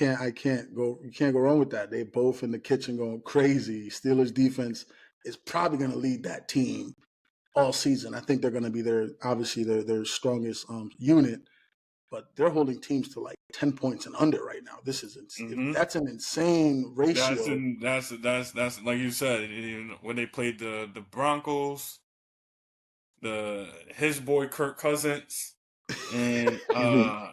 You can't go wrong with that. They both in the kitchen going crazy. Steelers defense is probably going to lead that team all season. I think they're going to be their strongest unit, but they're holding teams to like 10 points and under right now. That's an insane ratio. That's like you said, when they played the Broncos, his boy Kirk Cousins, and the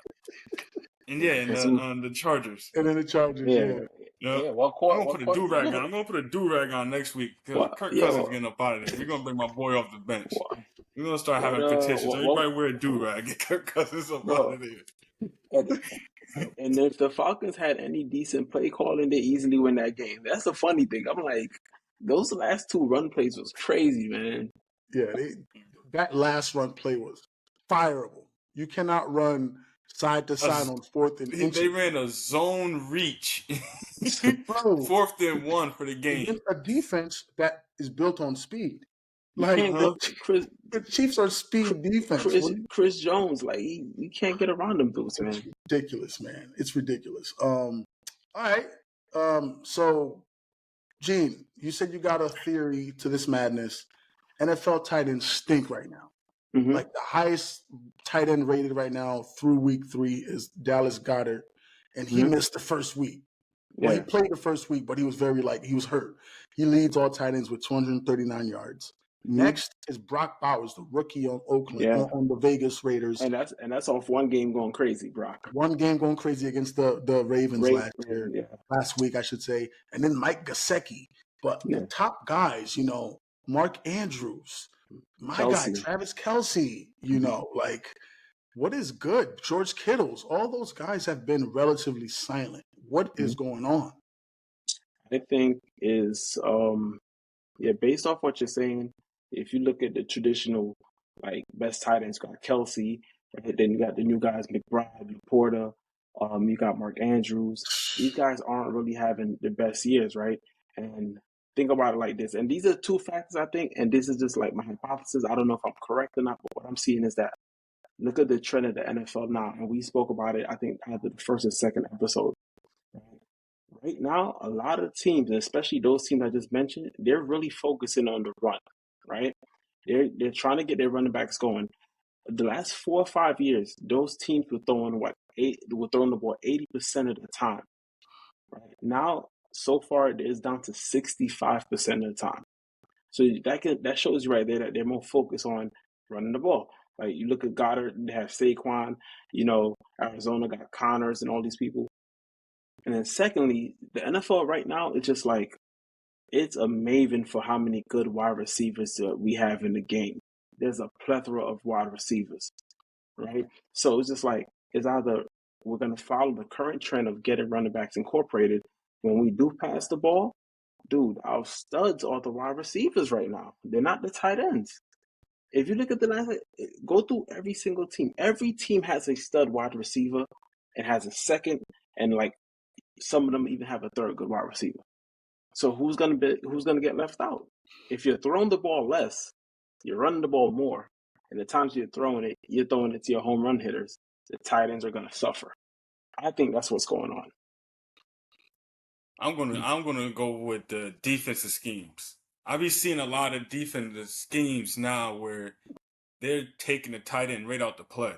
Chargers. And then the Chargers, yeah. Yeah. What I'm gonna court? put a do-rag on. I'm gonna put a do-rag on next week because Kirk Cousins getting up out of there. We're gonna bring my boy off the bench. We're gonna start having petitions. Everybody wear a do-rag. Get Kirk Cousins up out of there. And if the Falcons had any decent play calling, they easily win that game. That's the funny thing. I'm like, those last two run plays was crazy, man. Yeah, that last run play was fireable. You cannot run side to side on 4th and inches. They ran a zone reach. 4th and 1 for the game. Against a defense that is built on speed. Like the Chiefs are speed defense. Chris Jones, like you can't get around them dudes, man. It's ridiculous, man. It's ridiculous. All right. So Gene, you said you got a theory to this madness. NFL tight ends stink right now. Mm-hmm. Like the highest tight end rated right now through week 3 is Dallas Goedert, and he missed the first week. Well, he played the first week, but he was he was hurt. He leads all tight ends with 239 yards. Mm-hmm. Next is Brock Bowers, the rookie on Oakland, on the Vegas Raiders. And that's off one game going crazy, Brock. One game going crazy against the Ravens last week, I should say. And then Mike Gesicki. But the top guys, Mark Andrews, my guy, Travis Kelce, what is good? George Kittles, all those guys have been relatively silent. What is going on? I think is, based off what you're saying, if you look at the traditional, best tight ends, you got Kelce, right? Then you got the new guys, McBride, Laporta, you got Mark Andrews. These guys aren't really having the best years, right? And think about it like this. And these are two factors, I think, and this is just like my hypothesis. I don't know if I'm correct or not, but what I'm seeing is that look at the trend of the NFL now. And we spoke about it, I think, after the first and second episode. Right now, a lot of teams, especially those teams I just mentioned, they're really focusing on the run, right? They're trying to get their running backs going. The last 4 or 5 years, those teams were throwing the ball 80% of the time. Right now, so far, it's down to 65% of the time. So that shows you right there that they're more focused on running the ball. Like you look at Goddard, they have Saquon, Arizona got Connors and all these people. And then secondly, the NFL right now, it's just like, it's a maven for how many good wide receivers we have in the game. There's a plethora of wide receivers, right? So it's just like, it's either we're going to follow the current trend of getting running backs incorporated. When we do pass the ball, dude, our studs are the wide receivers right now. They're not the tight ends. If you look at the last, go through every single team. Every team has a stud wide receiver and has a second, and some of them even have a third good wide receiver. So who's gonna get left out? If you're throwing the ball less, you're running the ball more, and the times you're throwing it to your home run hitters. The tight ends are gonna suffer. I think that's what's going on. I'm gonna go with the defensive schemes. I've been seeing a lot of defensive schemes now where they're taking the tight end right out the play.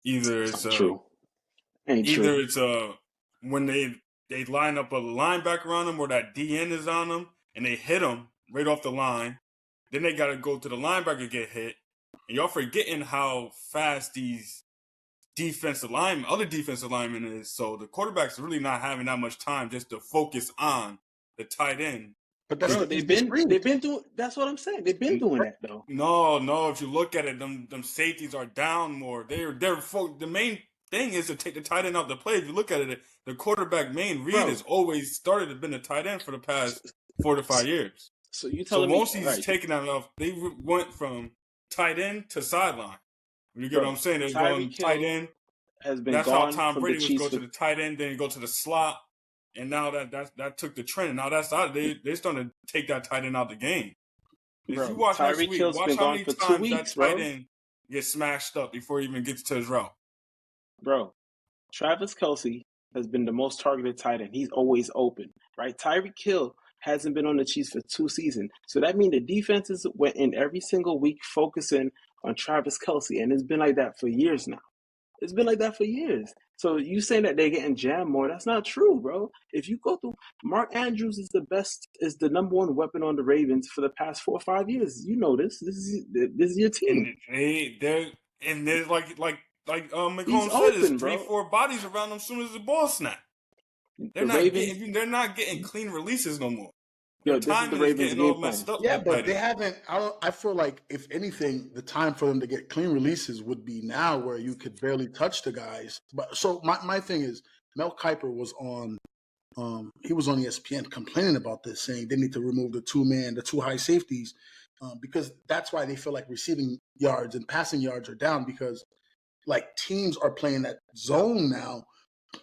Either it's when they line up a linebacker on them or that DN is on them and they hit them right off the line. Then they got to go to the linebacker get hit. And y'all forgetting how fast these other defensive linemen is. So the quarterback's really not having that much time just to focus on the tight end. But they've been doing. That's what I'm saying. They've been doing that though. No. If you look at it, them safeties are down more. The main thing is to take the tight end out the play. If you look at it, the quarterback main read has always started to been the tight end for the past 4 to 5 years. So you telling me most of these taking that off, they went from tight end to sideline. You get what I'm saying? They're going tight end. That's how Tom Brady would go to the tight end, then go to the slot, and now that took the trend. Now that's out. They're starting to take that tight end out the game. If you watch next week, watch how many times that tight end gets smashed up before he even gets to his route. Bro, Travis Kelce has been the most targeted tight end. He's always open, right? Tyreek Hill hasn't been on the Chiefs for 2 seasons. So that means the defenses went in every single week focusing on Travis Kelce, and it's been like that for years now. It's been like that for years. So you saying that they're getting jammed more, that's not true, bro. If you go through, Mark Andrews is the number one weapon on the Ravens for the past 4 or 5 years. You know this. This is your team. And there's like He's McCollum said, open, there's bro. 3-4 bodies around them as soon as the ball snap. They're not getting clean releases no more. Yo, this is the Ravens game plan. Yeah, but they haven't. I feel like if anything, the time for them to get clean releases would be now, where you could barely touch the guys. But so my thing is, Mel Kiper was on. He was on ESPN complaining about this, saying they need to remove the the 2 high safeties, because that's why they feel like receiving yards and passing yards are down, because like teams are playing that zone now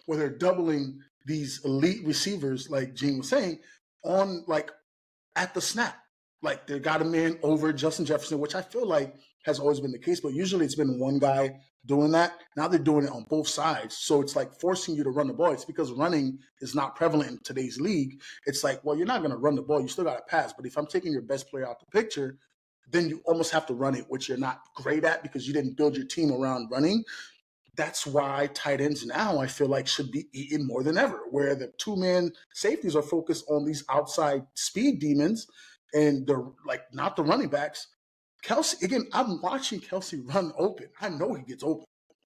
where they're doubling these elite receivers, like Gene was saying, on like at the snap. Like they got a man over Justin Jefferson, which I feel like has always been the case, but usually it's been one guy doing that. Now they're doing it on both sides. So it's like forcing you to run the ball. It's because running is not prevalent in today's league. It's like, well, you're not going to run the ball. You still got to pass. But if I'm taking your best player out the picture, then you almost have to run it, which you're not great at because you didn't build your team around running. That's why tight ends now, I feel like, should be eaten more than ever, where the 2-man safeties are focused on these outside speed demons and they're like not the running backs. Kelce, again, I'm watching Kelce run open. I know he gets open.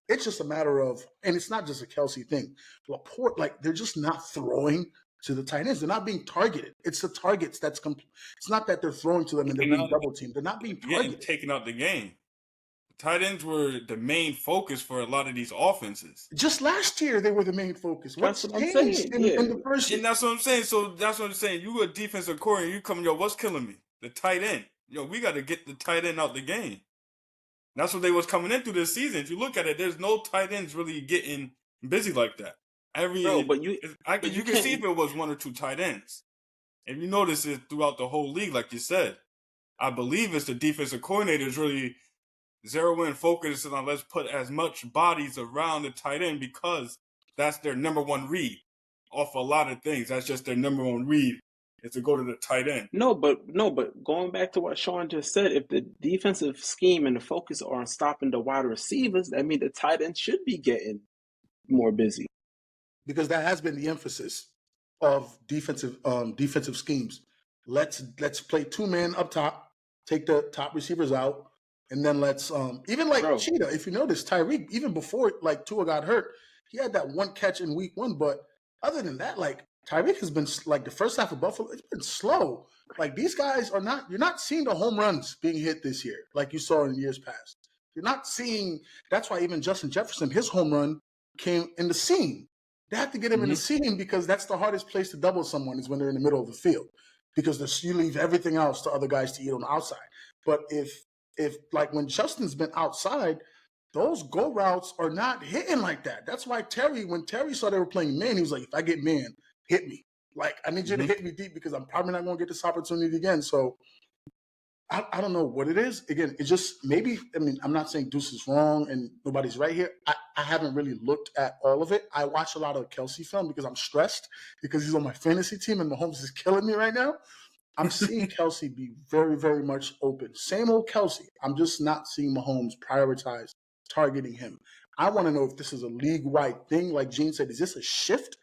It's just a matter of, and it's not just a Kelce thing. Laporte, like they're just not throwing to the tight ends. They're not being targeted. It's the targets that's it's not that they're throwing to them and they're being double teamed. They're not being targeted. Taking out the game. Tight ends were the main focus for a lot of these offenses. Just last year, they were the main focus. What's changed in the first year? And that's what I'm saying. So that's what I'm saying. You a defensive coordinator, you come, yo, what's killing me? The tight end. Yo, we got to get the tight end out the game. That's what they was coming into this season. If you look at it, there's no tight ends really getting busy like that. You can see if it was 1 or 2 tight ends. If you notice it throughout the whole league, like you said, I believe it's the defensive coordinators really zero in focus on let's put as much bodies around the tight end because that's their number one read off a lot of things. That's just their number one read is to go to the tight end. No, but going back to what Sean just said, if the defensive scheme and the focus are on stopping the wide receivers, that means the tight end should be getting more busy. Because that has been the emphasis of defensive schemes. Let's play 2-man up top, take the top receivers out. And then let's even like Cheetah, if you notice, Tyreek, even before like Tua got hurt, he had that one catch in week 1. But other than that, like Tyreek has been like the first half of Buffalo, it's been slow. Like these guys are not, you're not seeing the home runs being hit this year like you saw in years past. You're not seeing, that's why even Justin Jefferson, his home run came in the seam. They have to get him in the seam because that's the hardest place to double someone is when they're in the middle of the field because you leave everything else to other guys to eat on the outside. But if like when Justin's been outside, those go routes are not hitting like that. That's why when Terry saw they were playing man, he was like, if I get man, hit me. Like, I need you to hit me deep because I'm probably not going to get this opportunity again. So I don't know what it is. Again, it's just maybe, I mean, I'm not saying Deuce is wrong and nobody's right here. I haven't really looked at all of it. I watch a lot of Kelce film because I'm stressed because he's on my fantasy team and Mahomes is killing me right now. I'm seeing Kelce be very, very much open. Same old Kelce. I'm just not seeing Mahomes prioritize targeting him. I want to know if this is a league-wide thing. Like Gene said, is this a shift